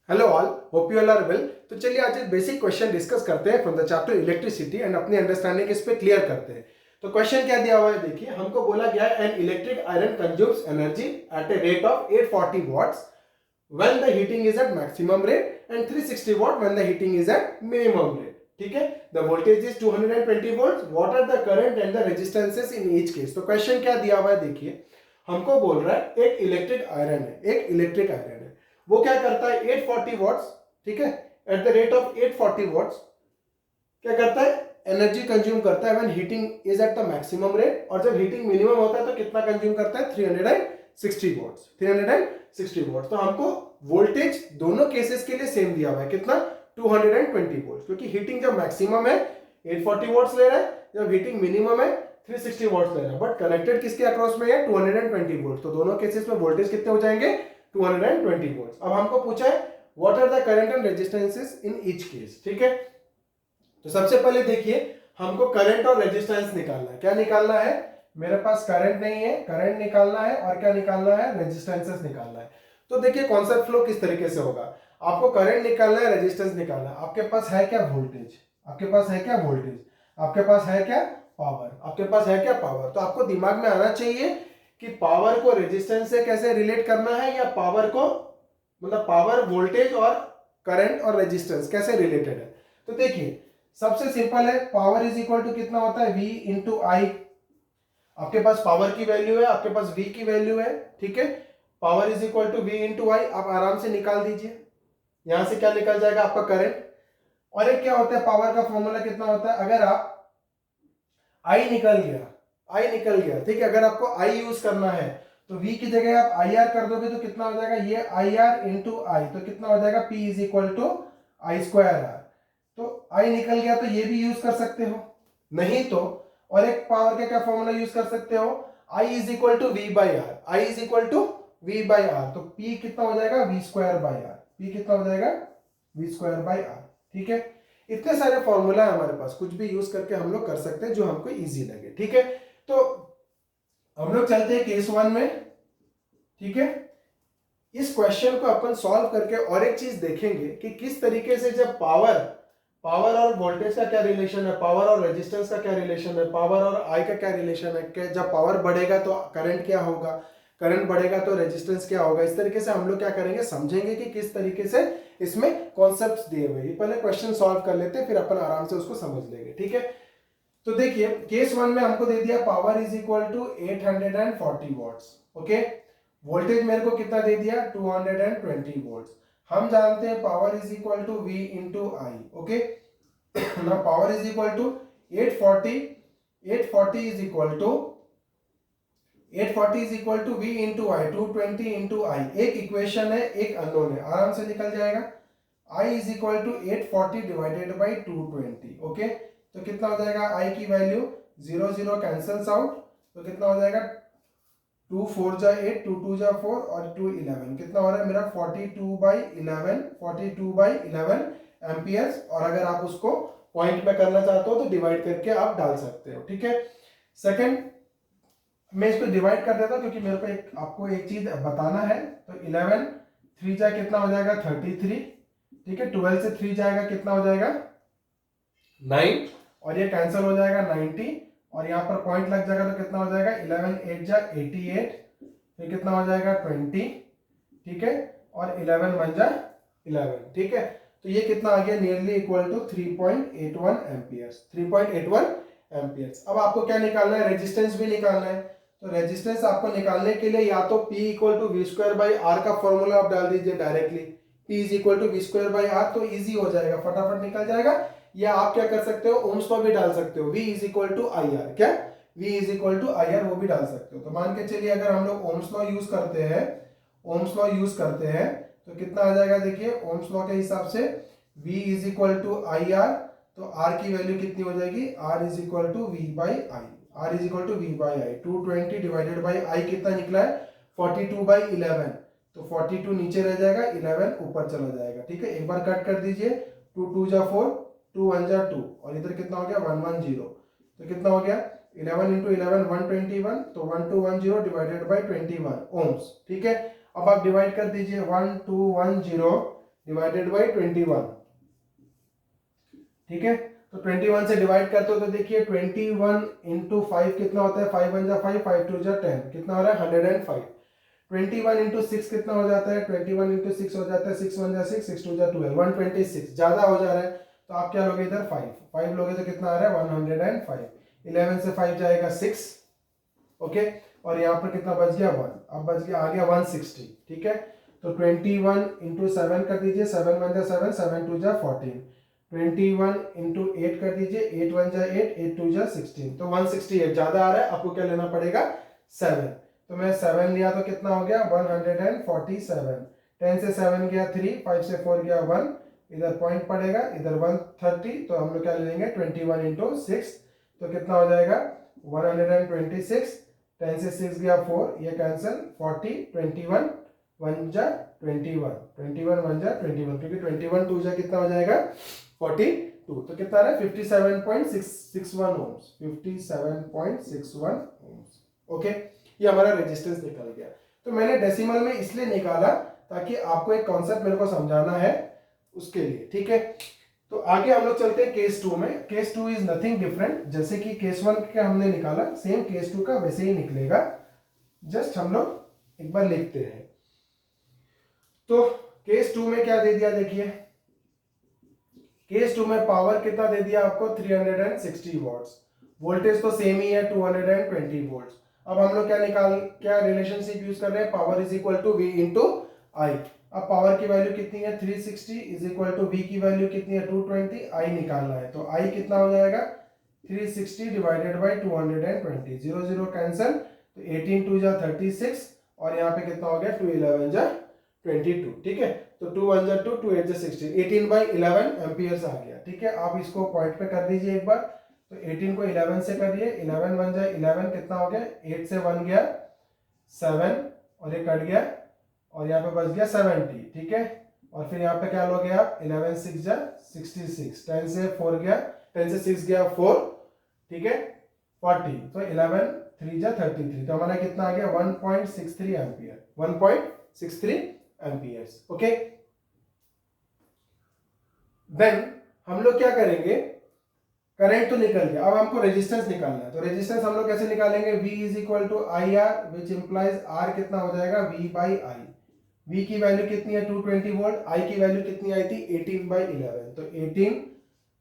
Hello all, hope you all are well. तो चलिए आज एक बेसिक क्वेश्चन डिस्कस करते हैं from the chapter electricity and अपनी अंडरस्टैंडिंग इस पे क्लियर करते हैं। तो क्वेश्चन क्या दिया हुआ है, देखिए हमको बोला गया है an electric iron consumes energy at a rate of 840 watts when the heating is at maximum rate and 360 watt when the heating is at minimum rate. ठीक है, the voltage is 220 volts, what are the current and the resistances in each case. तो question क्या दिया हुआ है, देखिए हमको बोल रहा है एक इलेक्ट्रिक आयरन है, एक इलेक्ट्रिक आयरन है, वो क्या करता है 840 वॉट्स, ठीक है, at the rate of 840 watts क्या करता है, एनर्जी कंज्यूम करता है when heating is at the maximum rate, और जब हीटिंग मिनिमम होता है तो कितना कंज्यूम करता है 360 वॉट्स, 360 वॉट्स। तो हमको वोल्टेज दोनों केसेस के लिए सेम दिया हुआ है, कितना 220 वोल्ट, क्योंकि हीटिंग जब मैक्सिमम है 840 वॉट्स ले रहा है, जब हीटिंग मिनिमम है 360 वॉट्स ले रहा है, बट कनेक्टेड किसके अक्रॉस में है 220 वोल्ट, तो दोनों केसेस में वोल्टेज कितने हो जाएंगे 220 वोल्ट। अब हमको पूछा है what are the current and resistances in each case. ठीक है, तो सबसे पहले देखिए हमको करंट और रेजिस्टेंस निकालना है। क्या निकालना है, मेरे पास करंट नहीं है, करंट निकालना है, और क्या निकालना है, रेजिस्टेंसेस निकालना है। तो देखिए कॉन्सेप्ट फ्लो किस तरीके से होगा, आपको करंट निकालना है, रेजिस्टेंस निकालना है। आपके पास है क्या वोल्टेज, आपके पास है क्या वोल्टेज, आपके पास है क्या पावर, आपके पास है क्या पावर। तो आपको दिमाग में आना चाहिए कि पावर को रेजिस्टेंस से कैसे रिलेट करना है, या पावर को मतलब पावर वोल्टेज और करंट और रेजिस्टेंस कैसे रिलेटेड है। तो देखिए सबसे सिंपल है, पावर इज इक्वल टू कितना होता है V इंटू आई। आपके पास पावर की वैल्यू है, आपके पास V की वैल्यू है, ठीक है, power is equal to V into I. आप आराम से निकाल दीजिए, यहां से क्या निकल जाएगा आपका करंट। और एक क्या होता है, पावर का फॉर्मूला कितना होता है, अगर आप आई निकल गया, आई निकल गया, ठीक है, अगर आपको आई यूज करना है तो V की जगह आप आई आर कर दोगे तो कितना हो जाएगा, ये आई आर इंटू आई, तो कितना हो जाएगा P is equal to I square R. तो आई निकल गया तो ये भी यूज कर सकते हो, नहीं तो और एक पावर का क्या फॉर्मूला यूज कर सकते हो, I is equal to V by R, I is equal to V by R, तो P कितना हो जाएगा V square by R, P कितना हो जाएगा वी स्क्वायर बाई आर। ठीक है, इतने सारे फॉर्मूला है हमारे पास, कुछ भी यूज करके हम लोग कर सकते हैं जो हमको इजी लगे। ठीक है, तो हम लोग चलते हैं केस 1 में। ठीक है, इस क्वेश्चन को अपन सॉल्व करके और एक चीज देखेंगे कि किस तरीके से जब पावर और वोल्टेज का क्या रिलेशन है, पावर और रेजिस्टेंस का क्या रिलेशन है, पावर और आई का क्या रिलेशन है, कि जब पावर बढ़ेगा तो करंट क्या होगा, करंट बढ़ेगा तो रेजिस्टेंस क्या होगा। इस तरीके से हम लोग क्या करेंगे, समझेंगे कि किस तरीके से इसमें कॉन्सेप्ट्स दिए हुए हैं। पहले क्वेश्चन सॉल्व कर लेते हैं, फिर अपन आराम से उसको समझ लेंगे। ठीक है, तो देखिए केस 1 में हमको दे दिया power is equal to 840 watts, okay, voltage मेरे को कितना दे दिया 220 वोल्ट्स। हम जानते हैं power is equal to V into I, okay, ना power is equal to 840, 840 is equal to 840 is equal to V into I, 220 into I. एक equation है, एक अननोन है, आराम से निकल जाएगा। I is equal to 840 divided by 220, okay, तो कितना हो जाएगा I की वैल्यू 0 0 कैंसल्स आउट, तो कितना हो जाएगा 2 4 जा 8, 2 2 जा 4 और 2 11, कितना हो रहा है मेरा 42/11, 42/11 एम्पियर्स। और अगर आप उसको पॉइंट में करना चाहते हो तो डिवाइड करके आप डाल सकते हो। ठीक है, सेकंड मैं इसको डिवाइड कर देता हूं क्योंकि मेरे को आपको एक चीज बताना है। तो 11 3 जा कितना हो जाएगा 33, ठीक है, 12 से 3 जाएगा कितना हो जाएगा 9, और ये कैंसिल हो जाएगा 90, और यहाँ पर पॉइंट लग जाएगा तो कितना हो जाएगा 11 8 जा 88, फिर कितना हो जाएगा 20, ठीक है, और 11 1 जा 11, ठीक है, तो ये कितना आ गया nearly equal to 3.81 amperes, 3.81 amperes. अब आपको क्या निकालना है, रेजिस्टेंस भी निकालना है। तो रेजिस्टेंस आपको निकालने के लिए या तो P equal to V square by R का फॉर्मूला आप डाल दीजिए directly, P is equal to V square by R, तो इजी हो जाएगा, फटाफट निकल जाएगा। या आप क्या कर सकते हो, ओम्स लॉ भी डाल सकते हो, V is equal to I R, क्या V is equal to I R, वो भी डाल सकते हो। तो मान के चलिए अगर हम लोग ओम्स लॉ यूज करते हैं, ओम्स लॉ यूज करते हैं तो कितना आ जाएगा, देखिए ओम्स लॉ के हिसाब से V is equal to I R, तो R की वैल्यू कितनी हो जाएगी, R is equal to V by I, R is equal to V by I, 220 divided by I कितना निकला है 42/11, तो 42 नीचे रह जाएगा, 11 ऊपर चला जाएगा। ठीक है, एक बार कट कर दीजिए, 2 2 जा 4, 2 1 जा 2, और इधर कितना हो गया 110, तो कितना हो गया 11 इंटू 11 121, तो 1210 डिवाइडेड बाई 21 ओम्स। ठीक है, अब आप डिवाइड कर दीजिए 1210 डिवाइडेड बाई 21, ठीक है। तो 21 से डिवाइड करते हो तो देखिए 21 इंटू 5 कितना होता है, 5 1 जा 5, 5 2 जा 10, कितना हो रहा है 105। 21 इंटू 6 कितना हो जाता है, 21 इंटू 6 हो जाता है 6 1 जा 6, 6 2 जा 12, 126, ज्यादा हो जा रहा है तो आप क्या लोगे इधर 5, 5 लोगे तो कितना आ रहा है 105। 11 से 5 जाएगा 6, ओके, और यहाँ पर कितना बच गया 1, अब बच गया आ गया 160, ठीक है। तो 21 इंटू 7 कर दीजिए, 7 1 जा 7, 7 2 जा 14, 21 इंटू 8 कर दीजिए, 8 1 जा 8, 8 2 जा 16, तो 168 ज्यादा आ रहा है, आपको क्या लेना पड़ेगा 7। तो मैं 7 लिया तो कितना हो गया 147, 10 से 7 गया 3, 5 से 4 गया 1, इधर पॉइंट पड़ेगा, इधर 130, तो हम लोग क्या ले लेंगे 21 इंटू 6, तो कितना हो जाएगा 126, 10 से 6 गया 4, ये कैंसिल, 40, 21 1 जा 21, 21 1 जा 21, क्योंकि 21 2 जा कितना हो जाएगा 42, तो कितना आ रहा है 57.661 ओम्स, 57.61 ओम्स, ओके। ये हमारा रेजिस्टेंस निकल गया। तो मैंने डेसिमल में इसलिए निकाला ताकि आपको एक कॉन्सेप्ट मेरे को समझाना है उसके लिए, ठीक है। तो आगे हम लोग चलते हैं केस 2 में। केस 2 इज नथिंग डिफरेंट, जैसे कि केस 1 का हमने निकाला सेम केस 2 का वैसे ही निकलेगा, जस्ट हम लोग एक बार लिखते हैं। तो केस 2 में क्या दे दिया देखिए, केस 2 में पावर कितना दे दिया आपको 360 वॉट्स, वोल्टेज तो सेम ही है 220 वोल्ट्स। अब हम लोग क्या रिलेशनशिप यूज कर रहे हैं, power is equal to V into I. अब पावर की वैल्यू कितनी है 360 इज इक्वल टू वी की वैल्यू कितनी है 220, आई निकालना है, तो आई कितना हो जाएगा 360 डिवाइडेड बाई 220, 0 0 कैंसिल, तो 18 2 जा 36, और यहाँ पे कितना हो गया 2 11 जा 22, ठीक है। तो 2 1 जा 2, 2 8 जा 16, 18 बाई 11 एम्पियर्स आ गया, ठीक है। आप इसको पॉइंट पे कर दीजिए एक बार, तो 18 को 11 से करिए, 11 1 जा 11, कितना हो गया 8 से 1 गया 7, और ये कट गया, और यहाँ पे बच गया 70, ठीक है। और फिर यहाँ पे क्या लोगे आप 11 6 जा 66, 10 से 4 गया, 10 से 6 गया 4, ठीक है 40, तो 11 3 जा 33, तो हमारा कितना आ गया 1.63 एम्पियर, 1.63 एम्पियर्स, ओके। देन हम लोग क्या करेंगे, करंट तो निकल गया, अब हमको रेजिस्टेंस निकालना है। तो रेजिस्टेंस हम लोग कैसे निकालेंगे, V is equal to I R, which implies R कितना हो जाएगा V बाई आई। V की वैल्यू कितनी है 220 वोल्ट, I की वैल्यू कितनी आई थी 18 बाई 11, तो 18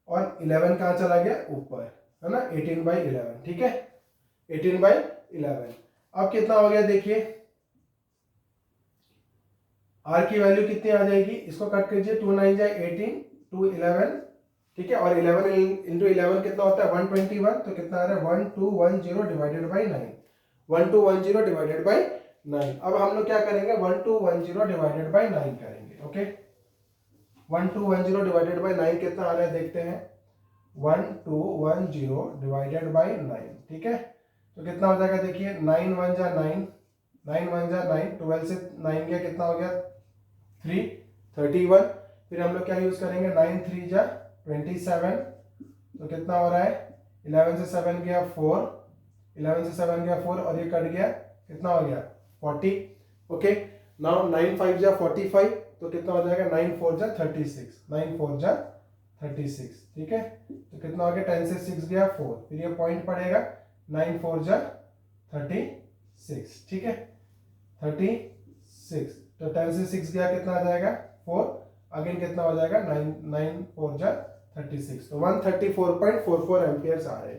और 11 कहाँ चला गया ऊपर, है ना 18 बाई 11, ठीक है 18 बाई 11। अब कितना हो गया देखिए, R की वैल्यू कितनी आ जाएगी, इसको कट कीजिए, 2 9 जाए 18, 2 11, ठीक है, और 11 इंटू 11 कितना होता है 121, तो कितना आ रहा है 1210 डिवाइडेड बाई 9, 1210 डिवाइडेड बाई 9। अब हम लोग क्या करेंगे 1210 डिवाइडेड बाई 9 करेंगे, ओके। 1210 डिवाइडेड बाई 9 कितना आ रहा है देखते हैं, 1210 डिवाइडेड बाई 9, ठीक है। तो कितना हो जाएगा देखिए, 9 1 जा 9, 9 1 जा 9, 12 से 9 गया कितना हो गया 3 31, फिर हम लोग क्या यूज करेंगे 9 3 जा 27, तो कितना हो रहा है 11 से 7 गया 4, 11 से 7 गया 4, और ये कट गया कितना हो गया 40, ओके। नाउ 9 5 जा 45, तो कितना हो जाएगा 9 4 जा 36, 9 4 जा 36, ठीक है। तो कितना हो गया 10 से 6 गया 4, फिर ये पॉइंट पड़ेगा 9 4 जा 36, ठीक है 36, तो 10 से 6 गया कितना आ जाएगा 4, अगेन कितना हो जाएगा 9 9 4 जा 36, तो 134.44 एम्पियर्स आ रहे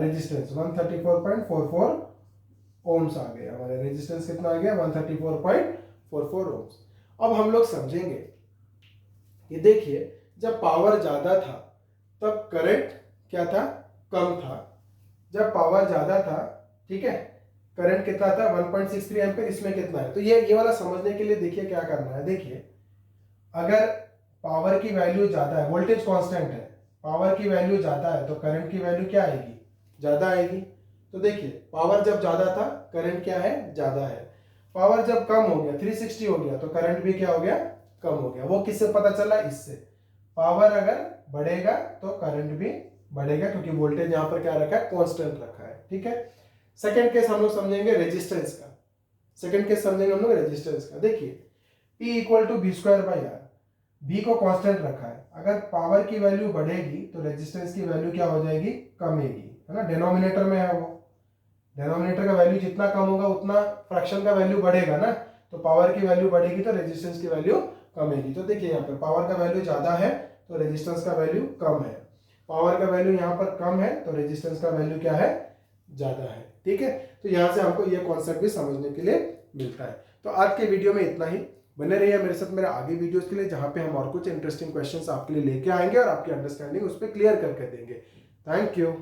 रेजिस्टेंस, 134.44 ओम्स आ गए हमारे, रेजिस्टेंस कितना आ गया 134.44 ओम्स। अब हम लोग समझेंगे कि देखिए जब पावर ज्यादा था तब करंट क्या था कम था, जब पावर ज्यादा था, ठीक है, करंट कितना था 1.63 एम्पियर, इसमें कितना है। तो ये वाला समझने के लिए देखिए क्या करना है, देखिए अगर पावर की वैल्यू ज्यादा है, वोल्टेज कांस्टेंट है, पावर की वैल्यू ज्यादा है तो करंट की वैल्यू क्या आएगी ज्यादा आएगी। तो देखिए पावर जब ज्यादा था करंट क्या है ज्यादा है, पावर जब कम हो गया 360 हो गया तो करंट भी क्या हो गया कम हो गया। वो किससे पता चला, इससे पावर अगर बढ़ेगा तो करंट भी बढ़ेगा, क्योंकि वोल्टेज यहाँ पर क्या रखा है कांस्टेंट रखा है, ठीक है। सेकंड केस हम लोग समझेंगे रेजिस्टेंस का, सेकंड केस समझेंगे हम लोग रेजिस्टेंस का। देखिए P equal to B square by R, B को कांस्टेंट रखा है। अगर पावर की वैल्यू बढ़ेगी तो रेजिस्टेंस की वैल्यू क्या हो जाएगी, कमेगी, है ना, डिनोमिनेटर में है वो। डिनोमिनेटर का वैल्यू जितना कम होगा उतना फ्रैक्शन का वैल्यू बढ़ेगा ना, तो पावर की वैल्यू बढ़ेगी तो रेजिस्टेंस की वैल्यू कमेगी। तो देखिए यहाँ पे पावर का वैल्यू ज्यादा है तो रेजिस्टेंस का वैल्यू कम है, पावर का वैल्यू यहाँ पर कम है तो रेजिस्टेंस का वैल्यू क्या है, ज्यादा है। ठीक है, तो यहाँ से हमको ये कॉन्सेप्ट भी समझने के लिए मिलता है। तो आज के वीडियो में इतना ही। बने रहिए मेरे साथ मेरे आगे वीडियोस के लिए, जहाँ पे हम और कुछ इंटरेस्टिंग क्वेश्चंस आपके लिए लेके आएंगे और आपकी अंडरस्टैंडिंग उस पर क्लियर करके देंगे। Thank you.